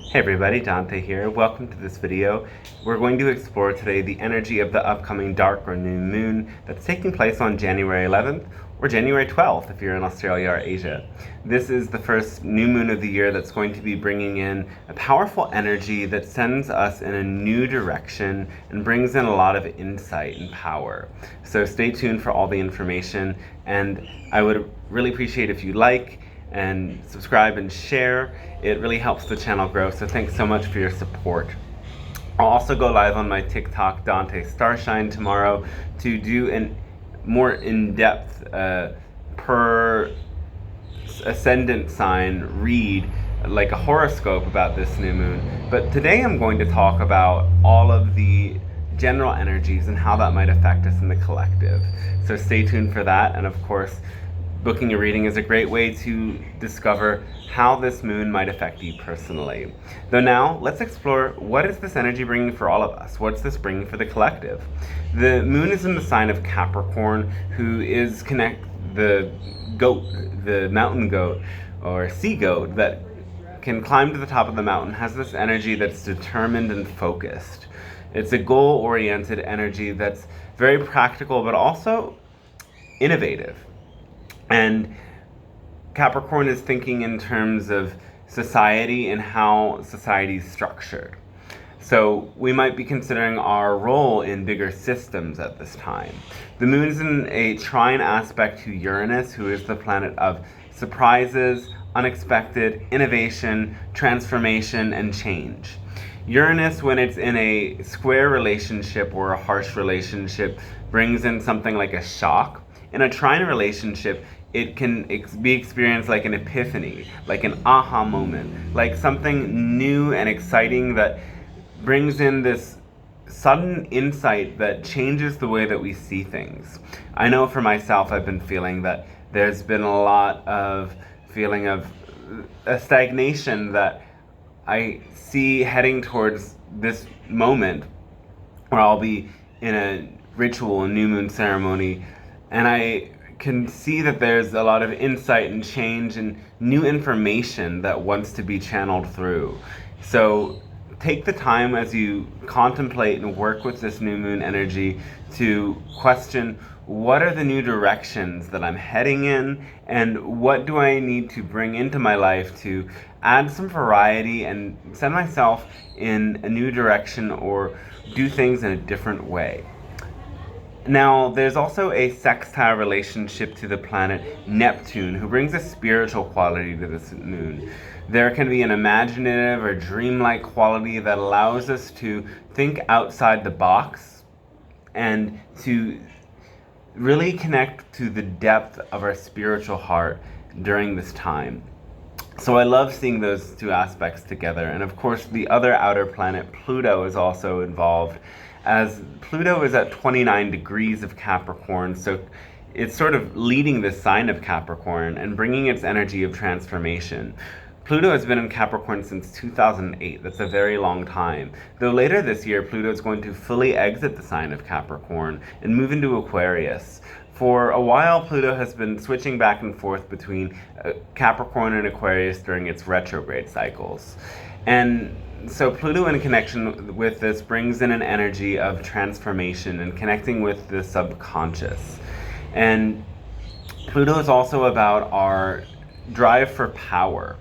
Hey everybody, Dante here. Welcome to this video. We're going to explore today the energy of the upcoming dark or new moon that's taking place on January 11th or January 12th if you're in Australia or Asia. This is the first new moon of the year that's going to be bringing in a powerful energy that sends us in a new direction and brings in a lot of insight and power. So stay tuned for all the information, and I would really appreciate if you like and subscribe and share. It really helps the channel grow, so thanks so much for your support. I'll also go live on my TikTok, Dante Starshine, tomorrow to do a more in-depth per ascendant sign read, like a horoscope about this new moon. But today I'm going to talk about all of the general energies and how that might affect us in the collective. So stay tuned for that, and of course, booking a reading is a great way to discover how this moon might affect you personally. Though now, let's explore what is this energy bringing for all of us? What's this bringing for the collective? The moon is in the sign of Capricorn, who is the goat, the mountain goat, or sea goat that can climb to the top of the mountain, has this energy that's determined and focused. It's a goal-oriented energy that's very practical, but also innovative. And Capricorn is thinking in terms of society and how society is structured. So we might be considering our role in bigger systems at this time. The moon is in a trine aspect to Uranus, who is the planet of surprises, unexpected, innovation, transformation, and change. Uranus, when it's in a square relationship or a harsh relationship, brings in something like a shock. In a trine relationship, it can be experienced like an epiphany, like an aha moment, like something new and exciting that brings in this sudden insight that changes the way that we see things. I know for myself, I've been feeling that there's been a lot of feeling of a stagnation that I see heading towards this moment where I'll be in a ritual, a new moon ceremony, and I can see that there's a lot of insight and change and new information that wants to be channeled through. So take the time as you contemplate and work with this new moon energy to question, what are the new directions that I'm heading in, and what do I need to bring into my life to add some variety and send myself in a new direction or do things in a different way. Now, there's also a sextile relationship to the planet Neptune, who brings a spiritual quality to this moon. There can be an imaginative or dreamlike quality that allows us to think outside the box and to really connect to the depth of our spiritual heart during this time. So I love seeing those two aspects together. And of course, the other outer planet, Pluto, is also involved, as Pluto is at 29 degrees of Capricorn, so it's sort of leading the sign of Capricorn and bringing its energy of transformation. Pluto has been in Capricorn since 2008. That's a very long time. Though later this year, Pluto is going to fully exit the sign of Capricorn and move into Aquarius. For a while, Pluto has been switching back and forth between Capricorn and Aquarius during its retrograde cycles. And so Pluto, in connection with this, brings in an energy of transformation and connecting with the subconscious. And Pluto is also about our drive for power.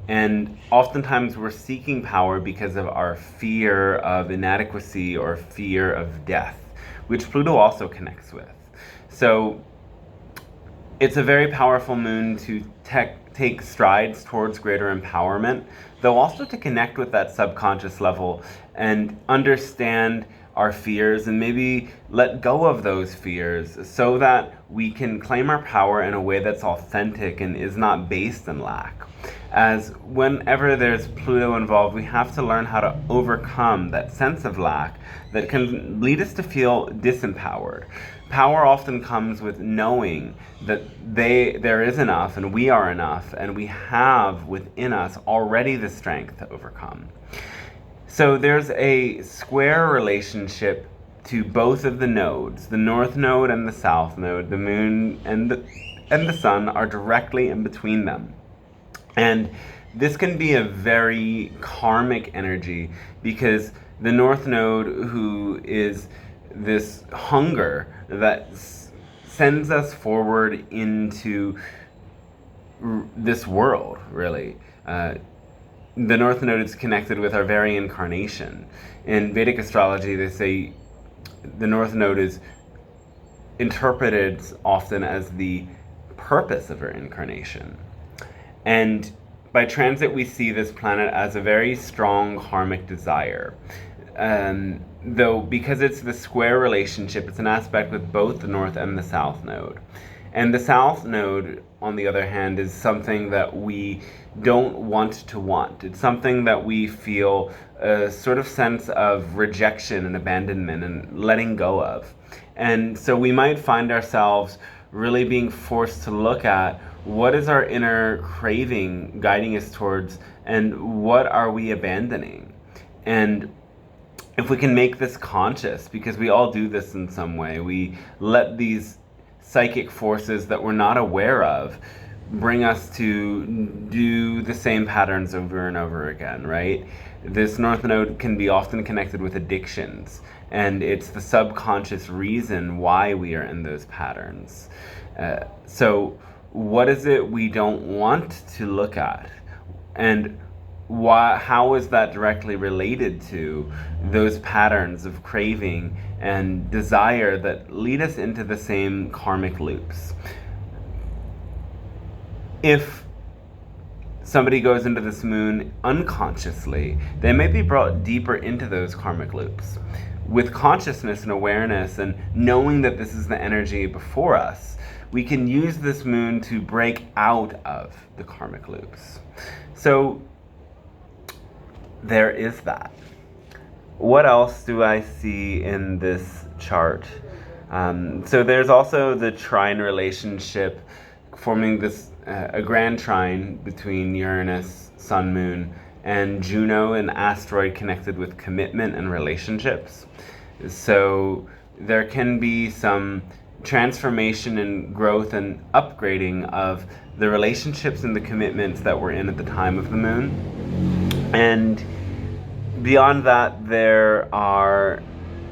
And oftentimes we're seeking power because of our fear of inadequacy or fear of death, which Pluto also connects with. So it's a very powerful moon to take strides towards greater empowerment, though also to connect with that subconscious level and understand our fears and maybe let go of those fears so that we can claim our power in a way that's authentic and is not based in lack. As whenever there's Pluto involved, we have to learn how to overcome that sense of lack that can lead us to feel disempowered. Power often comes with knowing that there is enough and we are enough, and we have within us already the strength to overcome. So there's a square relationship to both of the nodes, the north node and the south node. The moon and the sun are directly in between them. And this can be a very karmic energy, because the North Node, who is this hunger that sends us forward into this world, really. The North Node is connected with our very incarnation. In Vedic astrology, they say the North Node is interpreted often as the purpose of our incarnation. And by transit, we see this planet as a very strong karmic desire. Though, because it's the square relationship, it's an aspect with both the North and the South Node. And the South Node, on the other hand, is something that we don't want to want. It's something that we feel a sort of sense of rejection and abandonment and letting go of. And so we might find ourselves really being forced to look at what is our inner craving guiding us towards, and what are we abandoning. And if we can make this conscious, because we all do this in some way, we let these psychic forces that we're not aware of bring us to do the same patterns over and over again, right? This North Node can be often connected with addictions, and it's the subconscious reason why we are in those patterns. So what is it we don't want to look at? And how is that directly related to those patterns of craving and desire that lead us into the same karmic loops? If somebody goes into this moon unconsciously, they may be brought deeper into those karmic loops. With consciousness and awareness and knowing that this is the energy before us, we can use this moon to break out of the karmic loops. So there is that. What else do I see in this chart? So there's also the trine relationship, forming this a grand trine between Uranus, Sun, Moon, and Juno, an asteroid connected with commitment and relationships. So there can be some transformation and growth and upgrading of the relationships and the commitments that we're in at the time of the moon. And beyond that, there are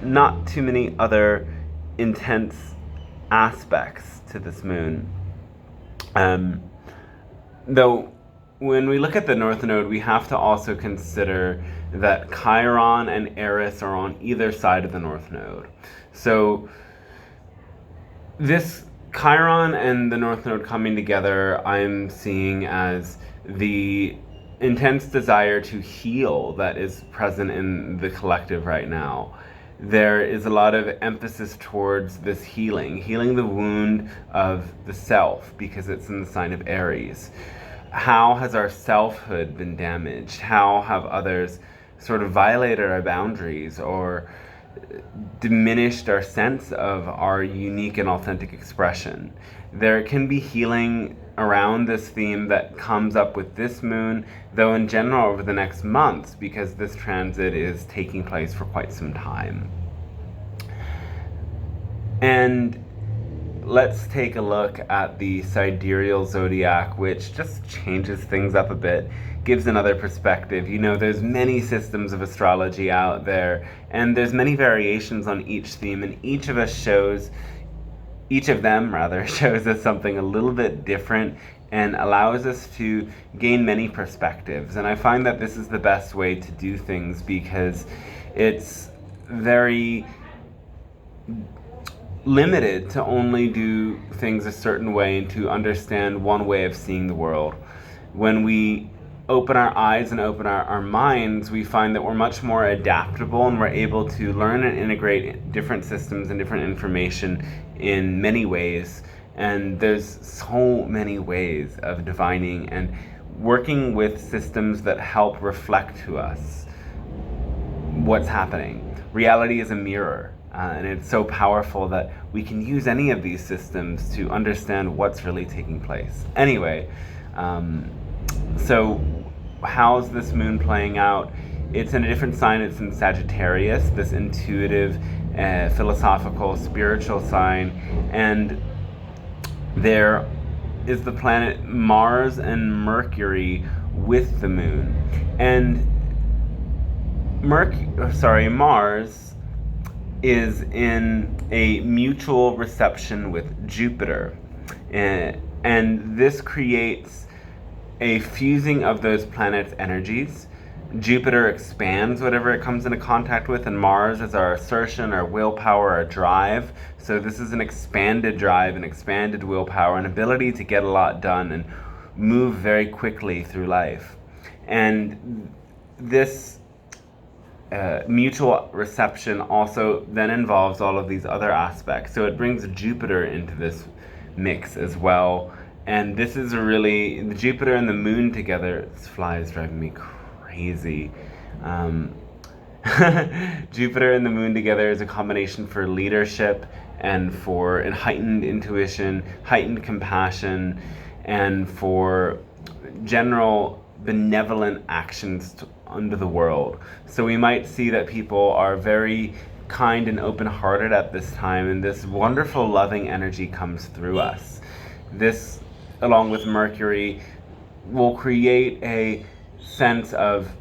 not too many other intense aspects to this moon. Though when we look at the North Node, we have to also consider that Chiron and Eris are on either side of the North Node. So this Chiron and the North Node coming together, I'm seeing as the intense desire to heal that is present in the collective right now. There is a lot of emphasis towards this healing the wound of the self, because it's in the sign of Aries. How has our selfhood been damaged? How have others sort of violated our boundaries or diminished our sense of our unique and authentic expression? There can be healing around this theme that comes up with this moon, though in general over the next months, because this transit is taking place for quite some time. And let's take a look at the sidereal zodiac, which just changes things up a bit, gives another perspective. You know, there's many systems of astrology out there, and there's many variations on each theme, and each of them shows us something a little bit different and allows us to gain many perspectives. And I find that this is the best way to do things, because it's very limited to only do things a certain way and to understand one way of seeing the world. When we open our eyes and open our minds, we find that we're much more adaptable, and we're able to learn and integrate different systems and different information in many ways. And there's so many ways of divining and working with systems that help reflect to us what's happening. Reality is a mirror. And it's so powerful that we can use any of these systems to understand what's really taking place. Anyway, so how's this moon playing out? It's in a different sign. It's in Sagittarius, this intuitive, philosophical, spiritual sign. And there is the planet Mars and Mercury with the moon. And Mars is in a mutual reception with Jupiter. And this creates a fusing of those planets' energies. Jupiter expands whatever it comes into contact with, and Mars is our assertion, our willpower, our drive. So this is an expanded drive, an expanded willpower, an ability to get a lot done and move very quickly through life. And this mutual reception also then involves all of these other aspects. So it brings Jupiter into this mix as well. And this is really, the Jupiter and the moon together, this fly is driving me crazy. Jupiter and the moon together is a combination for leadership and for heightened intuition, heightened compassion, and for general benevolent actions under the world. So we might see that people are very kind and open-hearted at this time, and this wonderful loving energy comes through us. This, along with Mercury, will create a sense of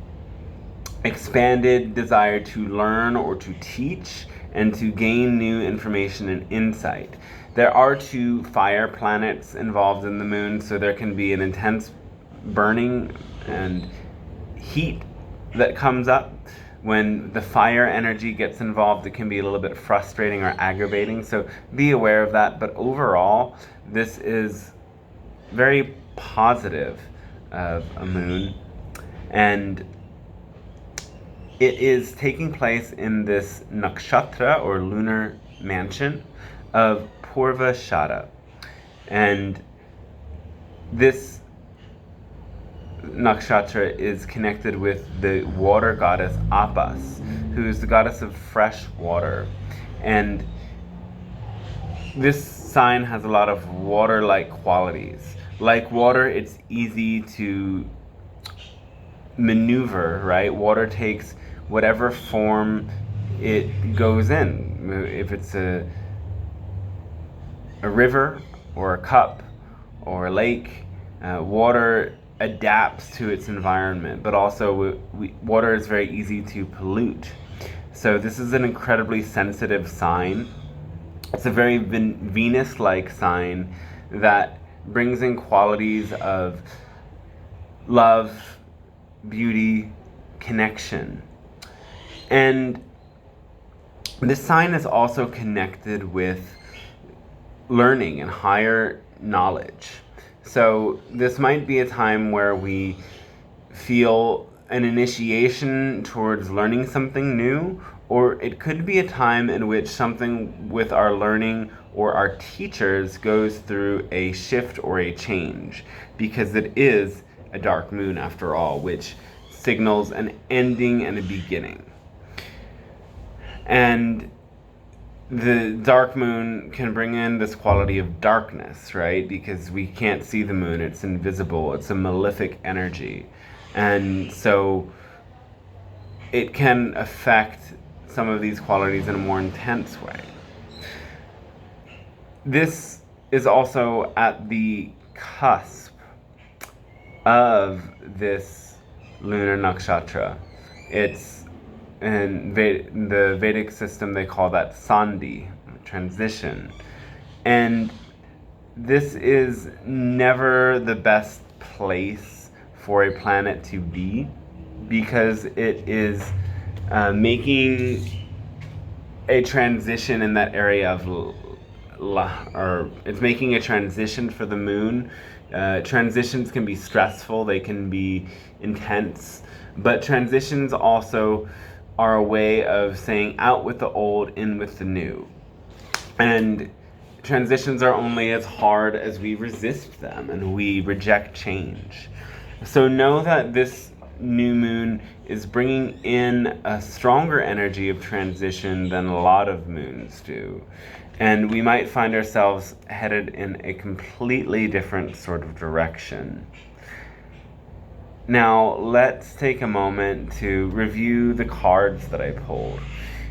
expanded desire to learn or to teach and to gain new information and insight. There are 2 fire planets involved in the moon, so there can be an intense burning and heat that comes up. When the fire energy gets involved, it can be a little bit frustrating or aggravating, so be aware of that. But overall, this is very positive of a moon, and it is taking place in this nakshatra or lunar mansion of Purvashada. And this nakshatra is connected with the water goddess Apas, who is the goddess of fresh water. And this sign has a lot of water-like qualities. Like water, it's easy to maneuver, right? Water takes whatever form it goes in. If it's a river or a cup or a lake, water adapts to its environment, but also water is very easy to pollute. So this is an incredibly sensitive sign. It's a very Venus-like sign that brings in qualities of love, beauty, connection. And this sign is also connected with learning and higher knowledge. So this might be a time where we feel an initiation towards learning something new, or it could be a time in which something with our learning or our teachers goes through a shift or a change, because it is a dark moon after all, which signals an ending and a beginning. And the dark moon can bring in this quality of darkness, right? Because we can't see the moon, it's invisible, it's a malefic energy. And so it can affect some of these qualities in a more intense way. This is also at the cusp of this lunar nakshatra. It's in the Vedic system, they call that Sandhi, transition. And this is never the best place for a planet to be, because it is making a transition in that area of it's making a transition for the moon. Transitions can be stressful, they can be intense, but transitions also are a way of saying out with the old, in with the new. And transitions are only as hard as we resist them and we reject change. So know that this new moon is bringing in a stronger energy of transition than a lot of moons do. And we might find ourselves headed in a completely different sort of direction. Now, let's take a moment to review the cards that I pulled.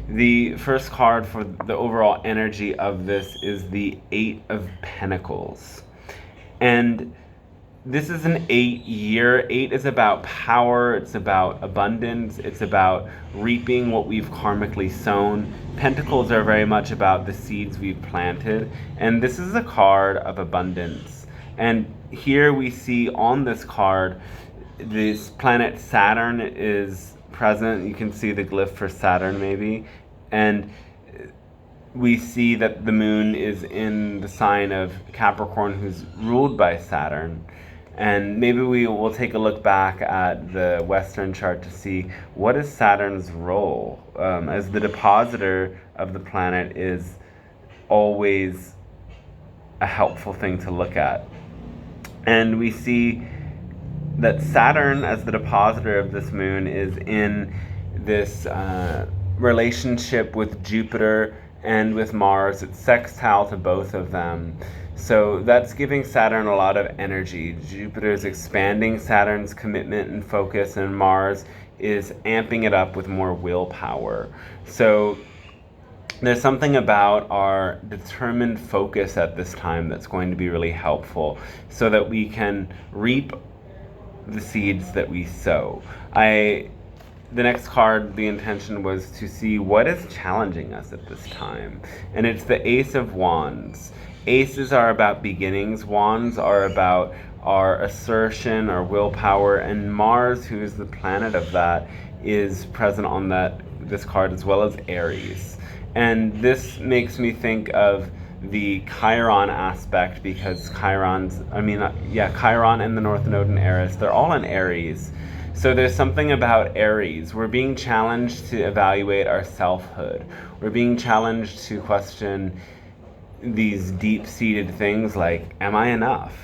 The first card for the overall energy of this is the 8 of Pentacles. And this is an 8-year. 8 is about power, it's about abundance, it's about reaping what we've karmically sown. Pentacles are very much about the seeds we've planted, and this is a card of abundance. And here we see on this card, this planet Saturn is present. You can see the glyph for Saturn maybe, and we see that the moon is in the sign of Capricorn, who's ruled by Saturn. And maybe we will take a look back at the Western chart to see what is Saturn's role. As the depositor of the planet is always a helpful thing to look at. And we see that Saturn, as the depositor of this moon, is in this relationship with Jupiter and with Mars. It's sextile to both of them. So that's giving Saturn a lot of energy. Jupiter is expanding Saturn's commitment and focus, and Mars is amping it up with more willpower. So there's something about our determined focus at this time that's going to be really helpful so that we can reap the seeds that we sow. The next card, the intention was to see what is challenging us at this time. And it's the Ace of Wands. Aces are about beginnings. Wands are about our assertion, our willpower. And Mars, who is the planet of that, is present on this card, as well as Aries. And this makes me think of the Chiron aspect, because Chiron and the North Node and Eris, they're all in Aries. So there's something about Aries. We're being challenged to evaluate our selfhood. We're being challenged to question these deep-seated things like, am I enough?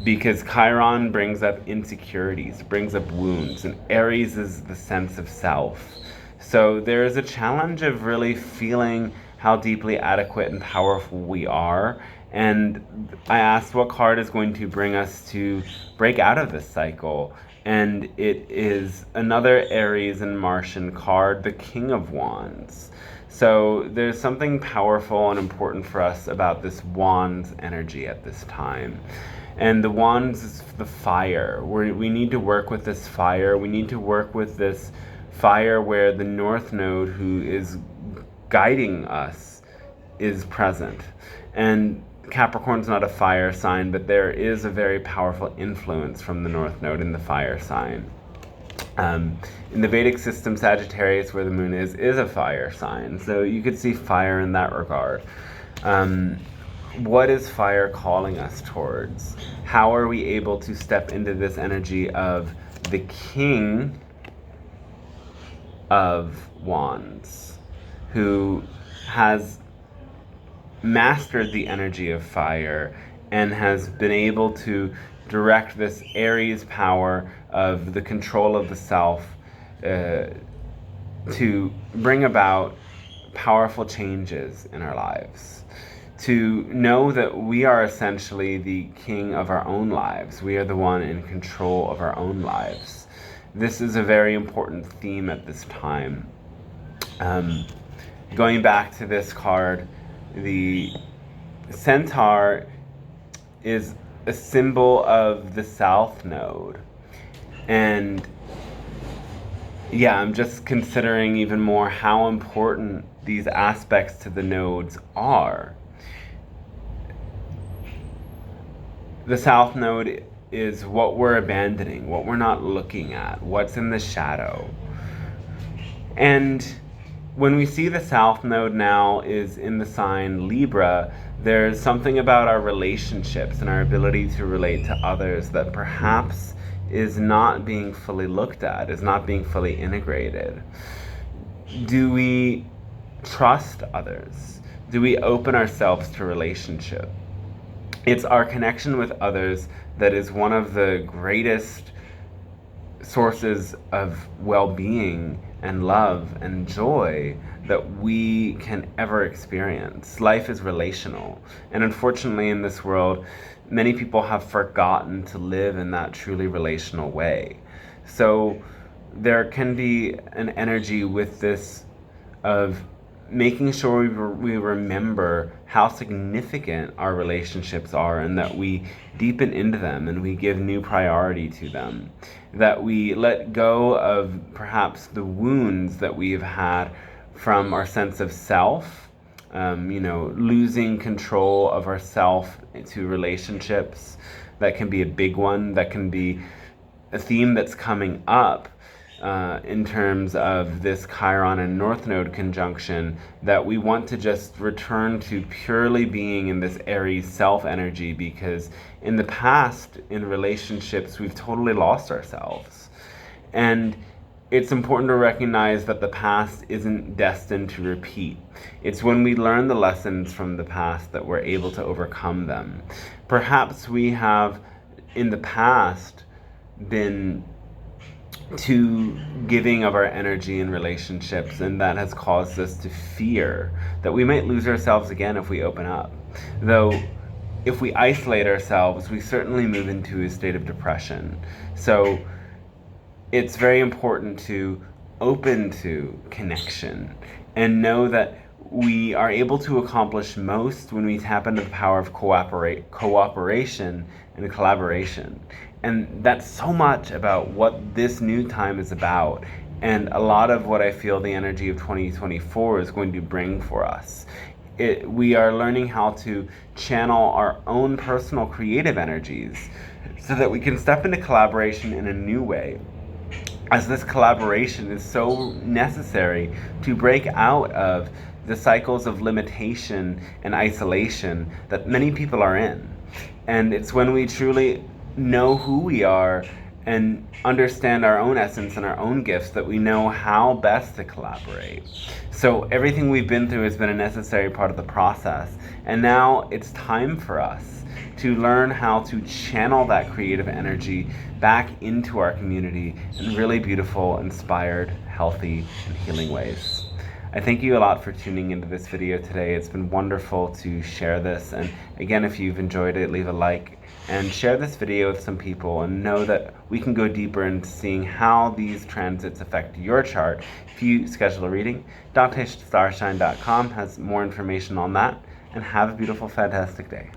Because Chiron brings up insecurities, brings up wounds, and Aries is the sense of self. So there is a challenge of really feeling how deeply adequate and powerful we are. And I asked what card is going to bring us to break out of this cycle. And it is another Aries and Martian card, the King of Wands. So there's something powerful and important for us about this Wands energy at this time. And the Wands is the fire. We need to work with this fire. We need to work with this fire where the North Node, who is guiding us, is present. And Capricorn's not a fire sign, but there is a very powerful influence from the North Node in the fire sign. In the Vedic system, Sagittarius, where the moon is a fire sign. So you could see fire in that regard. What is fire calling us towards? How are we able to step into this energy of the King of Wands, who has mastered the energy of fire and has been able to direct this Aries power of the control of the self to bring about powerful changes in our lives, to know that we are essentially the king of our own lives. We are the one in control of our own lives. This is a very important theme at this time. Going back to this card, the centaur is a symbol of the South Node. And yeah, I'm just considering even more how important these aspects to the nodes are. The South Node is what we're abandoning, what we're not looking at, what's in the shadow. And when we see the South Node now is in the sign Libra, there's something about our relationships and our ability to relate to others that perhaps is not being fully looked at, is not being fully integrated. Do we trust others? Do we open ourselves to relationship? It's our connection with others that is one of the greatest sources of well-being and love and joy that we can ever experience. Life is relational. And unfortunately in this world, many people have forgotten to live in that truly relational way. So there can be an energy with this of making sure we remember how significant our relationships are, and that we deepen into them and we give new priority to them, that we let go of perhaps the wounds that we've had from our sense of self, losing control of ourself to relationships. That can be a big one. That can be a theme that's coming up in terms of this Chiron and North Node conjunction, that we want to just return to purely being in this Aries self energy, because in the past, in relationships, we've totally lost ourselves. And it's important to recognize that the past isn't destined to repeat. It's when we learn the lessons from the past that we're able to overcome them. Perhaps we have, in the past, been too giving of our energy in relationships, and that has caused us to fear that we might lose ourselves again if we open up. Though, if we isolate ourselves, we certainly move into a state of depression. So, it's very important to open to connection and know that we are able to accomplish most when we tap into the power of cooperation and collaboration. And that's so much about what this new time is about, and a lot of what I feel the energy of 2024 is going to bring for us. We are learning how to channel our own personal creative energies so that we can step into collaboration in a new way, as this collaboration is so necessary to break out of the cycles of limitation and isolation that many people are in. And it's when we truly know who we are and understand our own essence and our own gifts that we know how best to collaborate. So everything we've been through has been a necessary part of the process. And now it's time for us to learn how to channel that creative energy back into our community in really beautiful, inspired, healthy, and healing ways. I thank you a lot for tuning into this video today. It's been wonderful to share this. And again, if you've enjoyed it, leave a like and share this video with some people, and know that we can go deeper into seeing how these transits affect your chart. If you schedule a reading, DanteStarshine.com has more information on that. And have a beautiful, fantastic day.